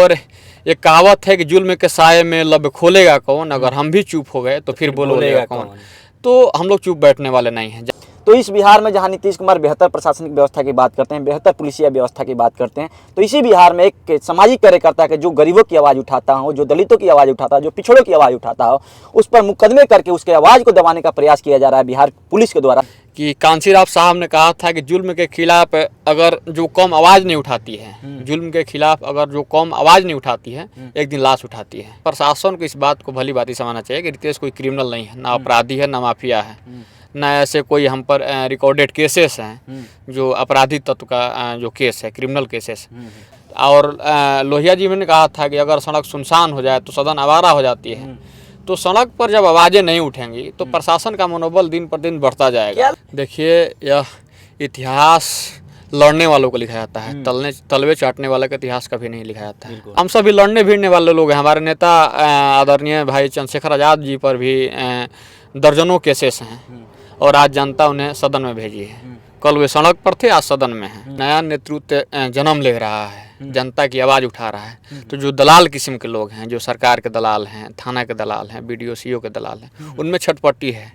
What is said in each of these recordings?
और एक कहावत है कि जुल्म के साये में लब खोलेगा कौन, अगर हम भी चुप हो गए तो फिर बोलेगा कौन। तो हम लोग चुप बैठने वाले नहीं हैं। तो इस बिहार में जहां नीतीश कुमार बेहतर प्रशासनिक व्यवस्था की बात करते हैं, बेहतर पुलिसिया व्यवस्था की बात करते हैं, तो इसी बिहार में एक सामाजिक कार्यकर्ता के जो गरीबों की आवाज़ उठाता हो, जो दलितों की आवाज़ उठाता हो, जो पिछड़ों की आवाज़ उठाता हो, उस पर मुकदमे करके उसके आवाज़ को दबाने का प्रयास किया जा रहा है बिहार पुलिस के द्वारा। कि कांसीराम साहब ने कहा था कि जुल्म के खिलाफ अगर जो कौम आवाज़ नहीं उठाती है, जुल्म के खिलाफ अगर जो कौम आवाज़ नहीं उठाती है, एक दिन लाश उठाती है। प्रशासन को इस बात को भली भांति समझना चाहिए कि रितेश कोई क्रिमिनल नहीं है, ना अपराधी है, ना माफिया है, ना ऐसे कोई हम पर रिकॉर्डेड केसेस हैं जो आपराधिक तत्व का जो केस है, क्रिमिनल केसेस। और लोहिया जी ने कहा था कि अगर सड़क सुनसान हो जाए तो सदन आवारा हो जाती है। तो सड़क पर जब आवाज़ें नहीं उठेंगी तो प्रशासन का मनोबल दिन पर दिन बढ़ता जाएगा। देखिए, यह इतिहास लड़ने वालों को लिखा जाता है, तलवे चाटने वाले का इतिहास कभी नहीं लिखा जाता है। हम सभी लड़ने भिड़ने वाले लोग हैं। हमारे नेता आदरणीय भाई चंद्रशेखर आज़ाद जी पर भी दर्जनों केसेस हैं और आज जनता उन्हें सदन में भेजी है। कल वे सड़क पर थे, आज सदन में है। नया नेतृत्व जन्म ले रहा है, जनता की आवाज़ उठा रहा है। तो जो दलाल किस्म के लोग हैं, जो सरकार के दलाल हैं, थाना के दलाल हैं, BDO CO के दलाल हैं, उनमें छटपटी है,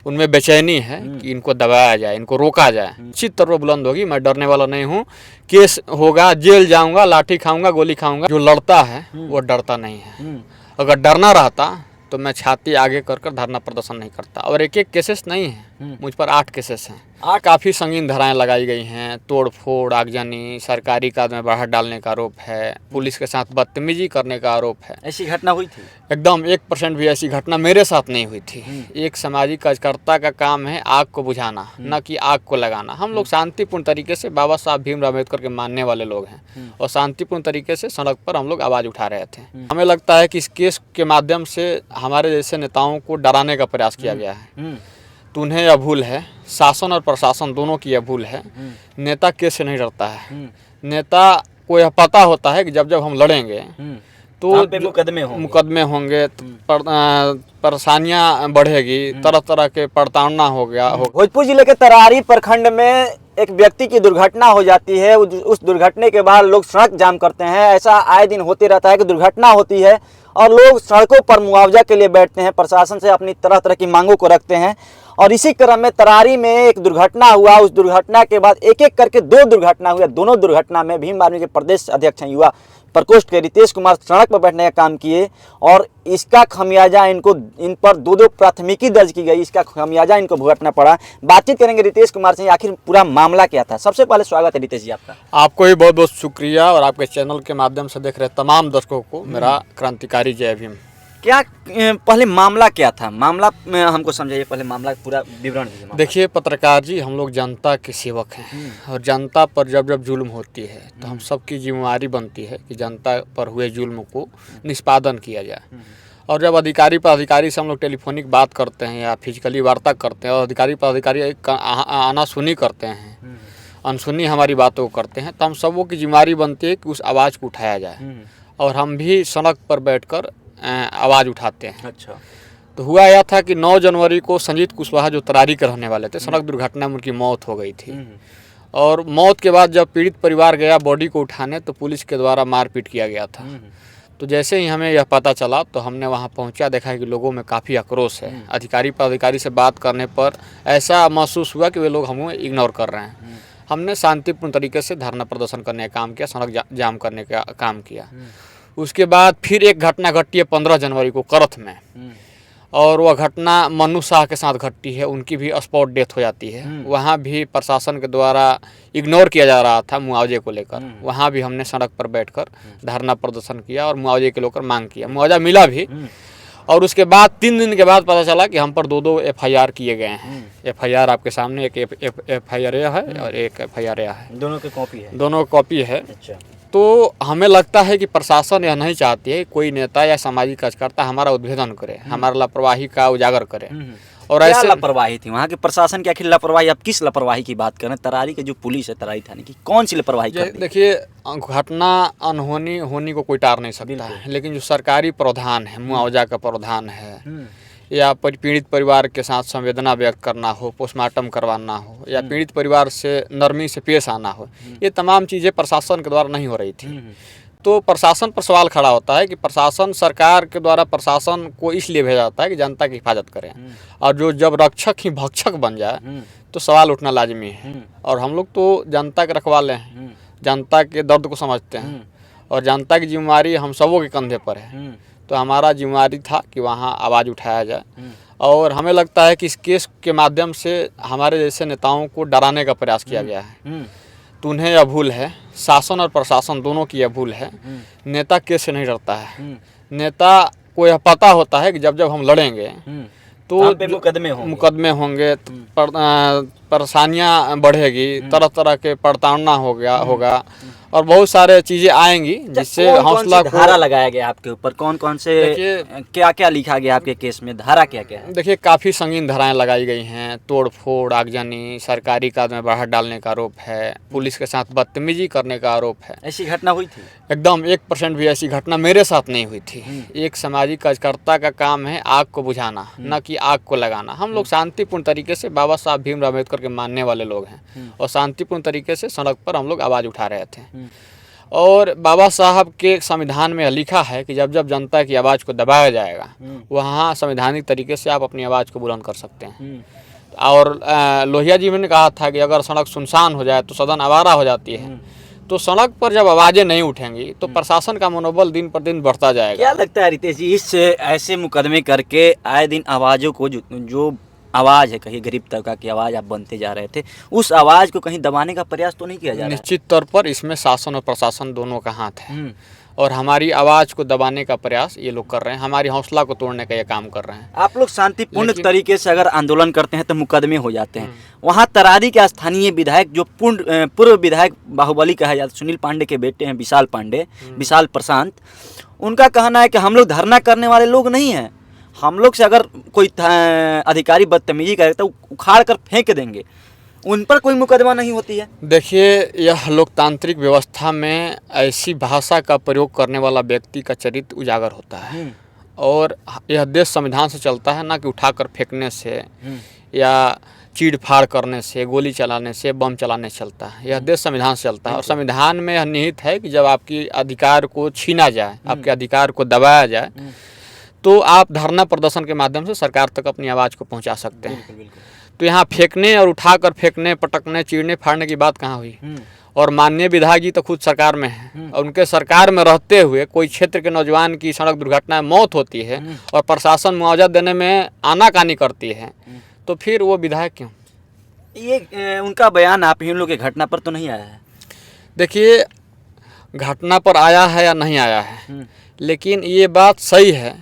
उनमें बेचैनी है कि इनको दबाया जाए, इनको रोका जाए। निश्चित तौर पर बुलंद होगी। मैं डरने वाला नहीं हूँ। केस होगा, जेल जाऊँगा, लाठी खाऊँगा, गोली खाऊँगा। जो लड़ता है वो डरता नहीं है। अगर डरना रहता तो मैं छाती आगे कर धरना प्रदर्शन नहीं करता। और एक केसेस नहीं है, मुझ पर 8 केसेस हैं। काफ़ी संगीन धाराएं लगाई गई हैं। तोड़ फोड़, आगजनी, सरकारी कार्य में बाहर डालने का आरोप है, पुलिस के साथ बदतमीजी करने का आरोप है। ऐसी घटना हुई थी? एकदम 1% भी ऐसी घटना मेरे साथ नहीं हुई थी। एक सामाजिक कार्यकर्ता का काम है आग को बुझाना, न कि आग को लगाना। हम लोग शांतिपूर्ण तरीके से बाबा साहब भीमराव अम्बेडकर के मानने वाले लोग हैं और शांतिपूर्ण तरीके से सड़क पर हम लोग आवाज़ उठा रहे थे। हमें लगता है कि इस केस के माध्यम से हमारे जैसे नेताओं को डराने का प्रयास किया गया है। तो उन्हें यह भूल है, शासन और प्रशासन दोनों की यह भूल है। नेता केस से नहीं डरता है। नेता को यह पता होता है कि जब जब हम लड़ेंगे तो मुकदमे होंगे, परेशानियां बढ़ेगी, तरह तरह के प्रताड़ना हो गया। भोजपुर जिले के तरारी प्रखंड में एक व्यक्ति की दुर्घटना हो जाती है। उस दुर्घटना के बाद लोग सड़क जाम करते हैं। ऐसा आए दिन होते रहता है कि दुर्घटना होती है और लोग सड़कों पर मुआवजा के लिए बैठते हैं, प्रशासन से अपनी तरह तरह की मांगों को रखते हैं। और इसी क्रम में तरारी में एक दुर्घटना हुआ। उस दुर्घटना के बाद एक एक करके 2 दुर्घटना हुआ। दोनों दुर्घटना में भीम आर्मी के प्रदेश अध्यक्ष हैं युवा प्रकोष्ठ के रितेश कुमार सड़क पर बैठने का काम किए और इसका खमियाजा इन पर 2 प्राथमिकी दर्ज की गई। इसका खमियाजा इनको भुगतना पड़ा। बातचीत करेंगे रितेश कुमार से, आखिर पूरा मामला क्या था। सबसे पहले स्वागत है रितेश जी आपका। आपको भी बहुत बहुत शुक्रिया और आपके चैनल के माध्यम से देख रहे तमाम दर्शकों को मेरा क्रांतिकारी जय भीम। क्या पहले मामला क्या था? मामला में हमको समझाइए, पहले मामला पूरा विवरण दीजिए। देखिए पत्रकार जी, हम लोग जनता के सेवक हैं और जनता पर जब जब जुल्म होती है तो हम सबकी जिम्मेवारी बनती है कि जनता पर हुए जुल्म को निष्पादन किया जाए। और जब अधिकारी पर अधिकारी से हम लोग टेलीफोनिक बात करते हैं या फिजिकली वार्ता करते हैं और अधिकारी पर अधिकारी आनासुनी करते हैं, अनसुनी हमारी बातों को करते हैं, तो हम सबों की जिम्मेवारी बनती है कि उस आवाज़ को उठाया जाए। और हम भी सड़क पर बैठकर आवाज़ उठाते हैं। अच्छा। तो हुआ यह था कि 9 जनवरी को संजीत कुशवाहा जो तरारी के रहने वाले थे, सड़क दुर्घटना में उनकी मौत हो गई थी। और मौत के बाद जब पीड़ित परिवार गया बॉडी को उठाने तो पुलिस के द्वारा मारपीट किया गया था। तो जैसे ही हमें यह पता चला तो हमने वहां पहुंचा, देखा कि लोगों में काफ़ी आक्रोश है। अधिकारी पर अधिकारी से बात करने पर ऐसा महसूस हुआ कि वे लोग हमें इग्नोर कर रहे हैं। हमने शांतिपूर्ण तरीके से धरना प्रदर्शन करने का काम किया, सड़क जाम करने का काम किया। उसके बाद फिर एक घटना घटी है 15 जनवरी को करथ में, और वह घटना मनु शाह के साथ घटती है। उनकी भी स्पॉट डेथ हो जाती है। वहाँ भी प्रशासन के द्वारा इग्नोर किया जा रहा था मुआवजे को लेकर। वहाँ भी हमने सड़क पर बैठकर धरना प्रदर्शन किया और मुआवजे के लेकर मांग किया। मुआवजा मिला भी। और उसके बाद 3 दिन के बाद पता चला कि हम पर 2 FIR किए गए हैं। FIR आपके सामने, एक FIR है और एक FIR है। दोनों की कॉपी है? दोनों कॉपी है। अच्छा। तो हमें लगता है कि प्रशासन यह नहीं चाहती है कोई नेता या सामाजिक कार्यकर्ता हमारा उद्भेदन करे, हमारा लापरवाही का उजागर करे। और ऐसे लापरवाही थी वहाँ के प्रशासन की? आखिर लापरवाही, आप किस लापरवाही की बात कर रहे हैं? तरारी के जो पुलिस है तरारी थाने की, कौन सी लापरवाही कर दी? देखिए, घटना अनहोनी होनी को कोई टार नहीं सकता है, लेकिन जो सरकारी प्रावधान है, मुआवजा का प्रावधान है, या पीड़ित परिवार के साथ संवेदना व्यक्त करना हो, पोस्टमार्टम करवाना हो, या पीड़ित परिवार से नरमी से पेश आना हो, ये तमाम चीज़ें प्रशासन के द्वारा नहीं हो रही थी। तो प्रशासन पर सवाल खड़ा होता है कि प्रशासन सरकार के द्वारा प्रशासन को इसलिए भेजा जाता है कि जनता की हिफाजत करें, और जो जब रक्षक ही भक्षक बन जाए तो सवाल उठना लाजमी है। और हम लोग तो जनता के रखवाले हैं, जनता के दर्द को समझते हैं और जनता की जिम्मेदारी हम सबों के कंधे पर है। तो हमारा जिम्मेदारी था कि वहाँ आवाज़ उठाया जाए, और हमें लगता है कि इस केस के माध्यम से हमारे जैसे नेताओं को डराने का प्रयास किया गया है। तो उन्हें यह भूल है, शासन और प्रशासन दोनों की यह भूल है। नेता केस से नहीं डरता है। नेता को यह पता होता है कि जब जब हम लड़ेंगे तो हम पे मुकदमे होंगे, परेशानियां बढ़ेगी, तरह तरह के प्रताड़ना होगा और बहुत सारे चीज़ें आएंगी जिससे हौसला को। धारा लगाया गया आपके ऊपर, कौन कौन से क्या क्या लिखा गया आपके केस में, धारा क्या क्या है? देखिए, काफ़ी संगीन धाराएं लगाई गई हैं। तोड़ फोड़, आगजनी, सरकारी कार्य में बढ़त डालने का आरोप है, पुलिस के साथ बदतमीजी करने का आरोप है। ऐसी घटना हुई थी? एकदम 1% भी ऐसी घटना मेरे साथ नहीं हुई थी। एक सामाजिक कार्यकर्ता का काम है आग को बुझाना, न कि आग को लगाना। हम लोग शांतिपूर्ण तरीके से, बाबा साहब भीमराव अम्बेडकर के मानने वाले लोग हैं, और शांतिपूर्ण तरीके से सड़क पर हम लोग आवाज़ उठा रहे थे। और बाबा साहब के संविधान में लिखा है कि जब जब जनता की आवाज़ को दबाया जाएगा, वहाँ संवैधानिक तरीके से आप अपनी आवाज़ को बुलंद कर सकते हैं। और लोहिया जी ने कहा था कि अगर सड़क सुनसान हो जाए तो सदन आवारा हो जाती है। तो सड़क पर जब आवाज़ें नहीं उठेंगी तो प्रशासन का मनोबल दिन पर दिन बढ़ता जाएगा। क्या लगता है रितेश जी, इस ऐसे मुकदमे करके आए दिन आवाज़ों को जो आवाज़ है, कहीं गरीब तबका की आवाज़ आप बनते जा रहे थे, उस आवाज़ को कहीं दबाने का प्रयास तो नहीं किया जा रहा है? निश्चित तौर पर इसमें शासन और प्रशासन दोनों का हाथ है, और हमारी आवाज़ को दबाने का प्रयास ये लोग कर रहे हैं, हमारी हौसला को तोड़ने का ये काम कर रहे हैं। आप लोग शांतिपूर्ण तरीके से अगर आंदोलन करते हैं तो मुकदमे हो जाते हैं। वहाँ तरारी के स्थानीय विधायक, जो पूर्व विधायक बाहुबली कहा जाता है, सुनील पांडे के बेटे हैं विशाल पांडे, विशाल प्रशांत, उनका कहना है कि हम लोग धरना करने वाले लोग नहीं हैं, हम लोग से अगर कोई अधिकारी बदतमीजी करे तो उखाड़ कर फेंक देंगे, उन पर कोई मुकदमा नहीं होती है। देखिए, यह लोकतांत्रिक व्यवस्था में ऐसी भाषा का प्रयोग करने वाला व्यक्ति का चरित्र उजागर होता है, और यह देश संविधान से चलता है, ना कि उठाकर फेंकने से या चीड़ फाड़ करने से, गोली चलाने से, बम चलाने से चलता है। यह देश संविधान से चलता है, और संविधान में यह निहित है कि जब आपकी अधिकार को छीना जाए, आपके अधिकार को दबाया जाए, तो आप धरना प्रदर्शन के माध्यम से सरकार तक अपनी आवाज़ को पहुंचा सकते हैं। तो यहाँ फेंकने और उठाकर फेंकने, पटकने, चीरने फाड़ने की बात कहाँ हुई? और माननीय विधायक जी तो खुद सरकार में है, और उनके सरकार में रहते हुए कोई क्षेत्र के नौजवान की सड़क दुर्घटना में मौत होती है और प्रशासन मुआवजा देने में आनाकानी करती है, तो फिर वो विधायक क्यों? ये उनका बयान आप ही लोग के घटना पर तो नहीं आया है? देखिए, घटना पर आया है या नहीं आया है, लेकिन ये बात सही है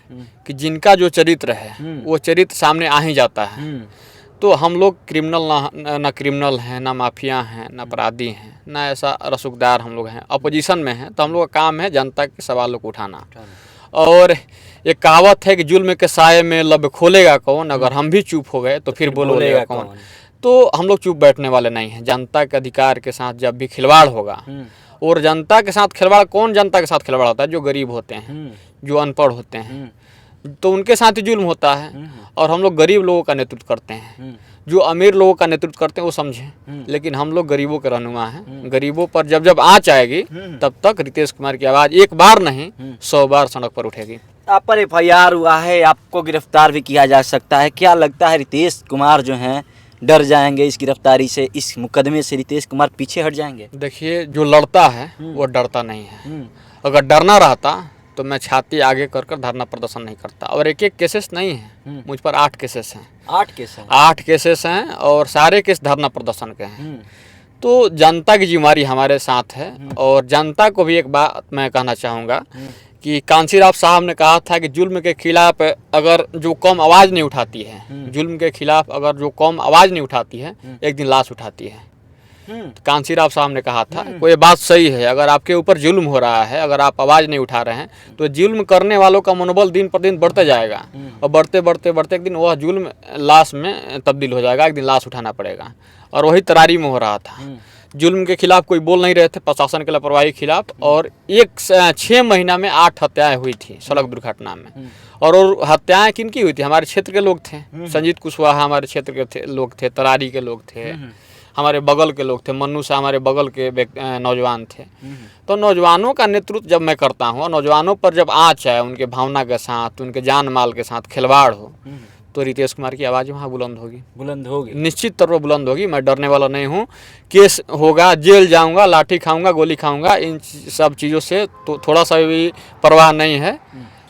कि जिनका जो चरित्र है वो चरित्र सामने आ ही जाता है। तो हम लोग क्रिमिनल ना क्रिमिनल हैं, ना माफिया हैं, ना अपराधी हैं, ना ऐसा रसूखदार हम लोग हैं, अपोजिशन में हैं। तो हम लोग का काम है जनता के सवालों को उठाना। और एक कहावत है कि जुल्म के साये में लब खोलेगा कौन, अगर हम भी चुप हो गए तो फिर बोलेगा कौन। तो हम लोग चुप बैठने वाले नहीं हैं। जनता के अधिकार के साथ जब भी खिलवाड़ होगा, और जनता के साथ खिलवाड़, कौन जनता के साथ खिलवाड़ होता है? जो गरीब होते हैं, जो अनपढ़ होते हैं, तो उनके साथ ही जुल्म होता है। और हम लोग गरीब लोगों का नेतृत्व करते हैं, जो अमीर लोगों का नेतृत्व करते हैं वो समझें, लेकिन हम लोग गरीबों के रहनुमा हैं। गरीबों पर जब जब आँच आएगी तब तक रितेश कुमार की आवाज़ एक बार नहीं 100 बार सड़क पर उठेगी। आप पर FIR हुआ है, आपको गिरफ्तार भी किया जा सकता है। क्या लगता है रितेश कुमार जो हैं डर जाएंगे इस गिरफ्तारी से, इस मुकदमे से रितेश कुमार पीछे हट जाएंगे? देखिए, जो लड़ता है वो डरता नहीं है। अगर डरना रहता तो मैं छाती आगे कर कर धरना प्रदर्शन नहीं करता। और एक केसेस नहीं है, मुझ पर 8 केसेस हैं। 8 केस हैं? 8 केसेस हैं, और सारे केस धरना प्रदर्शन के हैं। तो जनता की जिम्मेदारी हमारे साथ है। और जनता को भी एक बात मैं कहना चाहूँगा कि कांशीराम साहब ने कहा था कि जुल्म के खिलाफ अगर जो कौम आवाज़ नहीं उठाती है, जुल्म के खिलाफ अगर जो कौम आवाज़ नहीं उठाती है, एक दिन लाश उठाती है। तो कांशीराम साहब ने कहा था, कोई बात सही है। अगर आपके ऊपर जुल्म हो रहा है, अगर आप आवाज़ नहीं उठा रहे हैं, तो जुल्म करने वालों का मनोबल दिन पर दिन बढ़ते जाएगा, और बढ़ते बढ़ते बढ़ते एक दिन वह जुल्म लाश में तब्दील हो जाएगा। एक दिन लाश उठाना पड़ेगा। और वही तरारी में हो रहा था। जुल्म के खिलाफ कोई बोल नहीं रहे थे, प्रशासन के लापरवाही के खिलाफ। और 6 महीना में 8 हत्याएं हुई थी सड़क दुर्घटना में। और हत्याएं किनकी हुई थी? हमारे क्षेत्र के लोग थे। संजीत कुशवाहा हमारे क्षेत्र के लोग थे, तरारी के लोग थे, हमारे बगल के लोग थे, मन्नू से हमारे बगल के नौजवान थे। तो नौजवानों का नेतृत्व जब मैं करता हूँ और नौजवानों पर जब आँच है, उनके भावना के साथ, उनके जान माल के साथ खिलवाड़ हो, तो रितेश कुमार की आवाज़ वहाँ बुलंद होगी, निश्चित तौर पर बुलंद होगी। मैं डरने वाला नहीं हूँ। केस होगा, जेल जाऊँगा, लाठी खाऊँगा, गोली खाऊँगा, इन सब चीज़ों से तो थोड़ा सा भी परवाह नहीं है।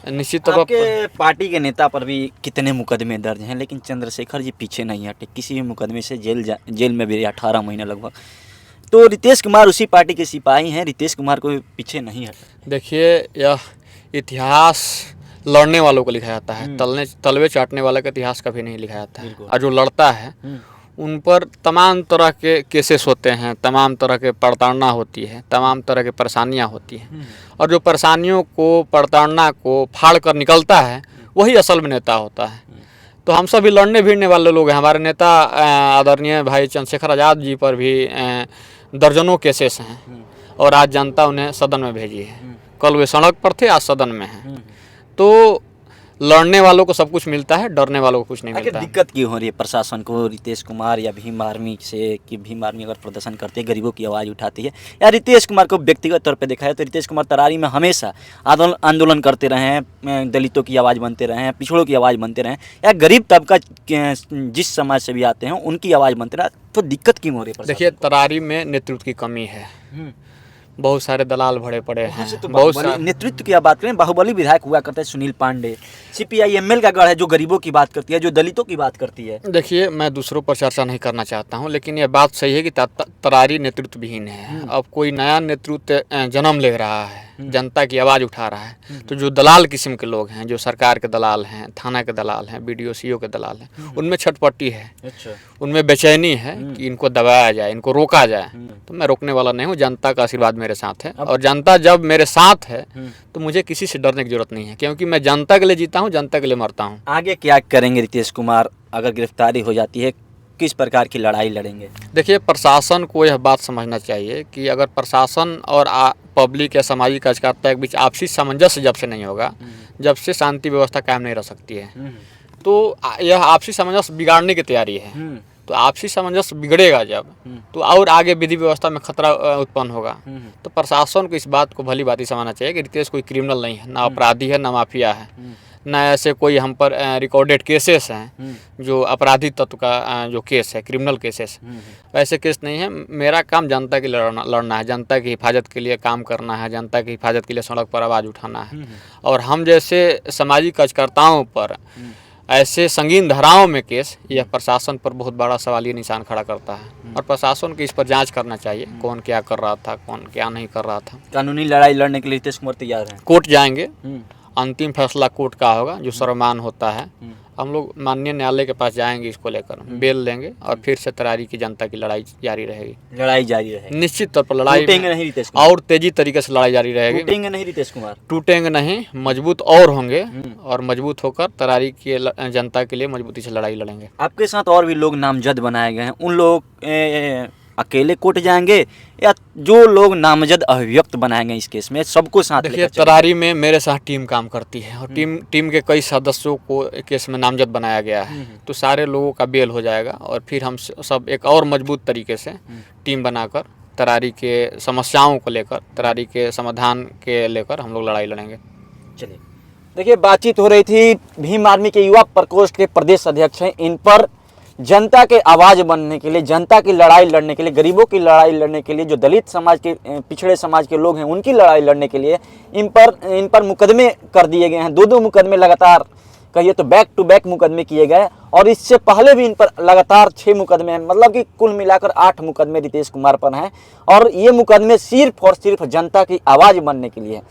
निश्चित तौर पर पार्टी के नेता पर भी कितने मुकदमे दर्ज हैं, लेकिन चंद्रशेखर जी पीछे नहीं हटे, किसी भी मुकदमे से जेल में भी 18 महीने लगभग। तो रितेश कुमार उसी पार्टी के सिपाही हैं, रितेश कुमार को पीछे नहीं हटा। देखिए, यह इतिहास लड़ने वालों को लिखा जाता है, तलवे चाटने वाले का इतिहास कभी नहीं लिखा जाता है। और जो लड़ता है उन पर तमाम तरह के केसेस होते हैं, तमाम तरह के प्रताड़ना होती है, तमाम तरह की परेशानियां होती हैं। और जो परेशानियों को, प्रताड़ना को फाड़ कर निकलता है, वही असल में नेता होता है। तो हम सभी लड़ने भिड़ने वाले लोग हैं। हमारे नेता आदरणीय भाई चंद्रशेखर आज़ाद जी पर भी दर्जनों केसेस हैं और आज जनता उन्हें सदन में भेजी है। कल वे सड़क पर थे, आज सदन में हैं। तो लड़ने वालों को सब कुछ मिलता है, डरने वालों को कुछ नहीं मिलता। दिक्कत क्यों हो रही है प्रशासन को रितेश कुमार या भीम आर्मी से, कि भीम आर्मी अगर प्रदर्शन करती है, गरीबों की आवाज़ उठाती है, या रितेश कुमार को व्यक्तिगत तौर पे देखा है तो रितेश कुमार तरारी में हमेशा आंदोलन करते रहे हैं, दलितों की आवाज़ बनते रहे हैं, पिछड़ों की आवाज़ बनते रहे हैं, या गरीब तबका जिस समाज से भी आते हैं उनकी आवाज़ बनते रहे, तो दिक्कत क्यों हो रही है? देखिए, तरारी में नेतृत्व की कमी है। बहुत सारे दलाल भरे पड़े हैं। तो बहुत सारे नेतृत्व की बात करें, बाहुबली विधायक हुआ करते हैं सुनील पांडे, CPI-ML का गढ़ है जो गरीबों की बात करती है, जो दलितों की बात करती है। देखिए, मैं दूसरों पर चर्चा नहीं करना चाहता हूं, लेकिन यह बात सही है कि तरारी नेतृत्व विहीन है। अब कोई नया नेतृत्व जन्म ले रहा है, जनता की आवाज़ उठा रहा है। तो जो दलाल किस्म के लोग हैं, जो सरकार के दलाल हैं, थाना के दलाल हैं, BDO CO के दलाल हैं, उनमें छटपटी है, उनमें बेचैनी है कि इनको दबाया जाए, इनको रोका जाए। तो मैं रोकने वाला नहीं हूँ। जनता का आशीर्वाद मेरे साथ है, और जनता जब मेरे साथ है तो मुझे किसी से डरने की जरूरत नहीं है, क्योंकि मैं जनता के लिए जीता हूँ, जनता के लिए मरता हूँ। आगे क्या करेंगे रितेश कुमार अगर गिरफ्तारी हो जाती है? किस प्रकार की लड़ाई लड़ेंगे? देखिए, प्रशासन को यह बात समझना चाहिए कि अगर प्रशासन और पब्लिक या सामाजिक कार्यकर्ता के बीच आपसी सामंजस्य जब से नहीं होगा, जब से शांति व्यवस्था कायम नहीं रह सकती है, तो यह आपसी सामंजस्य बिगाड़ने की तैयारी है। तो आपसी सामंजस्य बिगड़ेगा जब, तो और आगे विधि व्यवस्था में खतरा उत्पन्न होगा। तो प्रशासन को इस बात को भली भांति समझना चाहिए कि रितेश कोई क्रिमिनल नहीं है, ना अपराधी है, ना माफिया है, ना ऐसे कोई हम पर रिकॉर्डेड केसेस हैं जो आपराधिक तत्व का जो केस है, क्रिमिनल केसेस, वैसे केस नहीं है। मेरा काम जनता के लिए लड़ना है, जनता की हिफाजत के लिए काम करना है, जनता की हिफाजत के लिए सड़क पर आवाज़ उठाना है। और हम जैसे सामाजिक कार्यकर्ताओं पर ऐसे संगीन धाराओं में केस, यह प्रशासन पर बहुत बड़ा सवालिया निशान खड़ा करता है। और प्रशासन को इस पर जांच करना चाहिए, कौन क्या कर रहा था, कौन क्या नहीं कर रहा था। कानूनी लड़ाई लड़ने के लिए रितेश कुमार तैयार हैं? कोर्ट जाएंगे, अंतिम फैसला कोर्ट का होगा, जो सर्वमान्य होता है। हम लोग माननीय न्यायालय के पास जाएंगे, इसको लेकर बेल लेंगे, और फिर से तरारी की जनता की लड़ाई जारी रहेगी। निश्चित तौर पर लड़ाई नहीं, और तेजी तरीके से लड़ाई जारी रहेगी। टूटेंगे नहीं रितेश कुमार? टूटेंगे नहीं, मजबूत और होंगे, और मजबूत होकर तरारी की जनता के लिए मजबूती से लड़ाई लड़ेंगे। आपके साथ और भी लोग नामजद बनाए गए हैं, उन लोग अकेले कोर्ट जाएंगे या जो लोग नामजद अभियुक्त बनाएंगे इस केस में, सबको साथ? देखिए, तरारी में मेरे साथ टीम काम करती है, और टीम के कई सदस्यों को केस में नामजद बनाया गया है। तो सारे लोगों का बेल हो जाएगा, और फिर हम सब एक और मजबूत तरीके से टीम बनाकर तरारी के समस्याओं को लेकर, तरारी के समाधान के लेकर हम लोग लड़ाई लड़ेंगे। चलिए, देखिए, बातचीत हो रही थी भीम आर्मी के युवा प्रकोष्ठ के प्रदेश अध्यक्ष हैं। इन पर जनता के आवाज़ बनने के लिए, जनता की लड़ाई लड़ने के लिए, गरीबों की लड़ाई लड़ने के लिए, जो दलित समाज के, पिछड़े समाज के लोग हैं उनकी लड़ाई लड़ने के लिए इन पर मुकदमे कर दिए गए हैं। 2 मुकदमे लगातार, कहिए तो बैक टू बैक मुकदमे किए गए, और इससे पहले भी इन पर लगातार 6 मुकदमे हैं। मतलब कि कुल मिलाकर 8 मुकदमे रितेश कुमार पर हैं, और ये मुकदमे सिर्फ और सिर्फ जनता की आवाज़ बनने के लिए।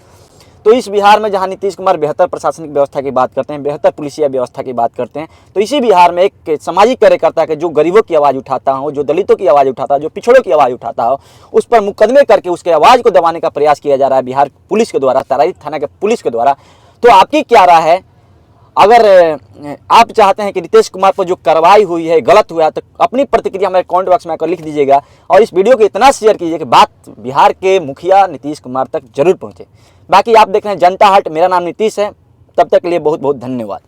तो इस बिहार में जहां नीतीश कुमार बेहतर प्रशासनिक व्यवस्था की बात करते हैं, बेहतर पुलिसिया व्यवस्था की बात करते हैं, तो इसी बिहार में एक सामाजिक कार्यकर्ता के जो गरीबों की आवाज़ उठाता हो, जो दलितों की आवाज़ उठाता हो, जो पिछड़ों की आवाज़ उठाता हो, उस पर मुकदमे करके उसके आवाज़ को दबाने का प्रयास किया जा रहा है बिहार पुलिस के द्वारा, तराई थाना के पुलिस के द्वारा। तो आपकी क्या राय है? अगर आप चाहते हैं कि रितेश कुमार पर जो कार्रवाई हुई है गलत हुआ है, तो अपनी प्रतिक्रिया हमारे कमेंट बॉक्स में आकर लिख दीजिएगा, और इस वीडियो को इतना शेयर कीजिए कि बात बिहार के मुखिया नीतीश कुमार तक जरूर पहुंचे। बाकी आप देख रहे हैं जनता हट, मेरा नाम नीतीश है। तब तक के लिए बहुत बहुत धन्यवाद।